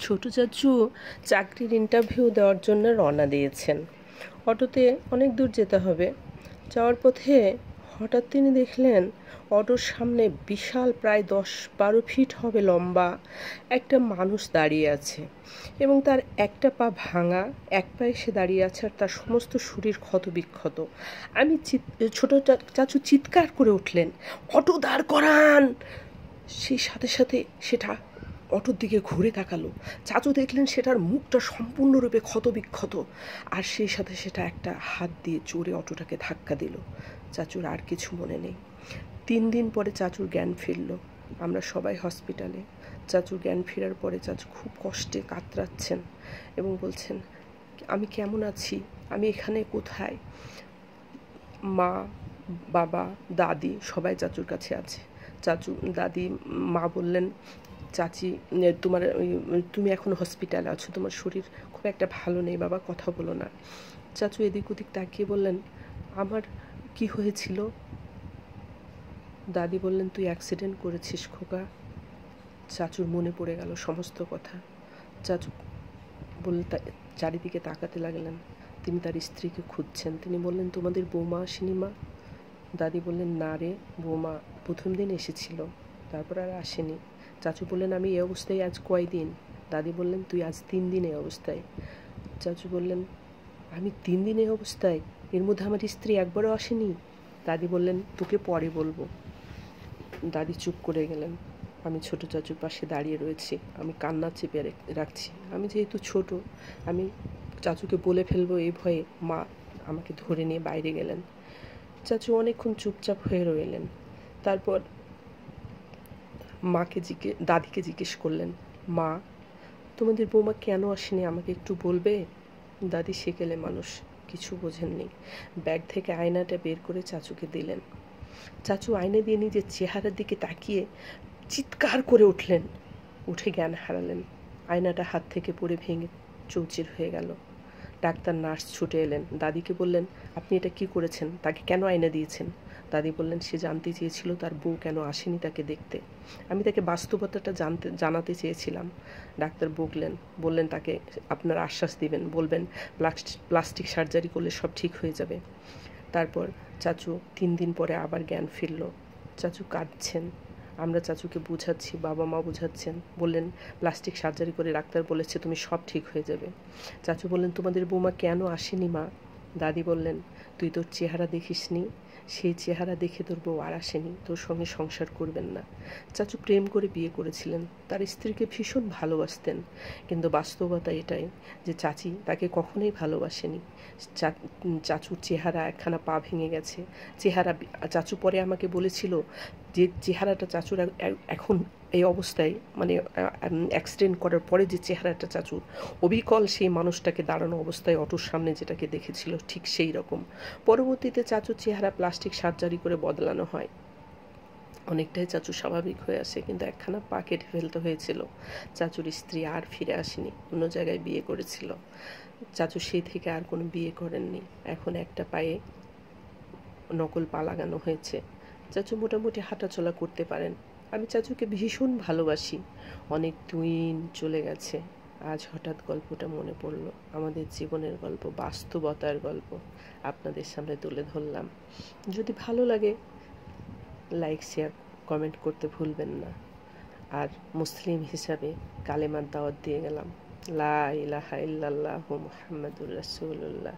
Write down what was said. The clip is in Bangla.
ছোট চাচু চাকরির ইন্টারভিউ দেওয়ার জন্য রওনা দিয়েছেন। অটোতে অনেক দূর যেতে হবে। যাওয়ার পথে হঠাৎ তিনি দেখলেন অটোর সামনে বিশাল প্রায় 10-12 ফিট হবে লম্বা একটা মানুষ দাঁড়িয়ে আছে এবং তার একটা পা ভাঙা, এক পায়ে সে দাঁড়িয়ে আছে আর তার সমস্ত শরীর ক্ষতবিক্ষত। ছোট চাচু চিৎকার করে উঠলেন, অটো দাঁড় করান। সেই সাথে সাথে সেটা অটোর দিকে ঘুরে তাকালো। চাচু দেখলেন সেটার মুখটা সম্পূর্ণরূপে ক্ষতবিক্ষত, আর সেই সাথে সেটা একটা হাত দিয়ে জোরে অটোটাকে ধাক্কা দিল। চাচুর আর কিছু মনে নেই। 3 দিন পরে চাচুর জ্ঞান ফিরল। আমরা সবাই হসপিটালে। চাচুর জ্ঞান ফেরার পরে চাচু খুব কষ্টে কাতরাচ্ছেন এবং বলছেন, আমি কেমন আছি, আমি এখানে কোথায়? মা, বাবা, দাদি সবাই চাচুর কাছে আছে। মা বললেন, চাচি তুমি এখন হসপিটালে আছো, তোমার শরীর খুব একটা ভালো নেই বাবা, কথা বলো না। চাচু এদিক ওদিক তাকিয়ে বললেন, আমার কি হয়েছিল? দাদি বললেন, তুই অ্যাক্সিডেন্ট করেছিস খোকা। চাচুর মনে পড়ে গেল সমস্ত কথা। চাচু বললেন, চারিদিকে তাকাতে লাগলেন। তিনি তার স্ত্রীকে খুঁজছেন। তিনি বললেন, তোমাদের বৌমা আসেনি মা? দাদি বললেন, না রে, বৌমা প্রথম দিন এসেছিল, তারপর আর আসেনি। চাচু বললেন, আমি এই অবস্থায় আজ কয়দিন? দাদি বললেন, তুই আজ 3 দিন এই অবস্থায়। চাচু বললেন, আমি 3 দিন এই অবস্থায়? এর মধ্যে আমার স্ত্রী একবারও আসেনি? দাদি বললেন, তোকে পরে বলবো। দাদি চুপ করে গেলেন। আমি ছোট চাচুর পাশে দাঁড়িয়ে রয়েছি। আমি কান্না চেপে রাখছি। আমি যেহেতু ছোট, আমি চাচুকে বলে ফেলবো এই ভয়ে মা আমাকে ধরে নিয়ে বাইরে গেলেন। চাচু অনেকক্ষণ চুপচাপ হয়ে রইলেন। তারপর দাদিকে জিজ্ঞেস করলেন, মা, তোমাদের বৌমা কেন আসেনি আমাকে একটু বলবে? দাদি সেকেলে মানুষ, কিছু বোঝেননি। ব্যাগ থেকে আয়নাটা বের করে চাচুকে দিলেন। চাচু আয়না দিয়ে নিজের চেহারার দিকে তাকিয়ে চিৎকার করে উঠলেন, উঠে জ্ঞান হারালেন। আয়নাটা হাত থেকে পড়ে ভেঙে চৌচির হয়ে গেল। ডাক্তার, নার্স ছুটে এলেন। দাদিকে বললেন, আপনি এটা কি করেছেন? তাকে কেন আয়না দিয়েছেন? দাদি বললেন, সে জানতে চেয়েছিল তার বউ কেন আসেনি তাকে দেখতে। আমি তাকে বাস্তবতাটা জানাতে চেয়েছিলাম। ডাক্তার বললেন, তাকে আপনারা আশ্বাস দিবেন, বলবেন প্লাস্টিক সার্জারি করলে সব ঠিক হয়ে যাবে। তারপর চাচু 3 দিন পরে আবার জ্ঞান ফিরল। চাচু কাঁদছেন। আমরা চাচুকে বুঝাচ্ছি, বাবা মা বুঝাচ্ছেন। বললেন, প্লাস্টিক সার্জারি করে ডাক্তার বলেছে তুমি সব ঠিক হয়ে যাবে। চাচু বললেন, তোমাদের বৌমা কেন আসেনি মা? দাদি বললেন, তুই তোর চেহারা দেখিসনি, সেই চেহারা দেখে তোর বউ আর আসেনি, তোর সঙ্গে সংসার করবেন না। চাচু প্রেম করে বিয়ে করেছিলেন, তার স্ত্রীকে ভীষণ ভালোবাসতেন, কিন্তু বাস্তবতা এটাই যে চাচি তাকে কখনোই ভালোবাসেনি। চাচুর চেহারা একখানা পা ভেঙে গেছে। চাচু পরে আমাকে বলেছিল যে চেহারাটা চাচুর এখন এই অবস্থায়, মানে অ্যাক্সিডেন্ট করার পরে যে চেহারাটা চাচুর, অবিকল সেই মানুষটাকে দাঁড়ানো অবস্থায় অটোর সামনে যেটাকে দেখেছিল ঠিক সেই রকম। পরবর্তীতে চাচুর চেহারা প্লাস্টিক সার্জারি করে বদলানো হয়, অনেকটাই চাচু স্বাভাবিক হয়ে আসে, কিন্তু একখানা পা কেটে ফেলতে হয়েছিল। চাচুর স্ত্রী আর ফিরে আসেনি, অন্য জায়গায় বিয়ে করেছিল। চাচু সেই থেকে আর কোনো বিয়ে করেননি। এখন একটা পায়ে নকল পা লাগানো হয়েছে। চাচু মোটামুটি হাঁটাচলা করতে পারেন। আমি চাচুকে ভীষণ ভালোবাসি। অনেক দিন চলে গেছে, আজ হঠাৎ গল্পটা মনে পড়লো। আমাদের জীবনের গল্প, বাস্তবতার গল্প আপনাদের সামনে তুলে ধরলাম। যদি ভালো লাগে লাইক, শেয়ার, কমেন্ট করতে ভুলবেন না। আর মুসলিম হিসাবে কালেমার দাওয়াত দিয়ে গেলাম, লা ইলাহা ইল্লাল্লাহু মুহাম্মাদুর রাসূলুল্লাহ।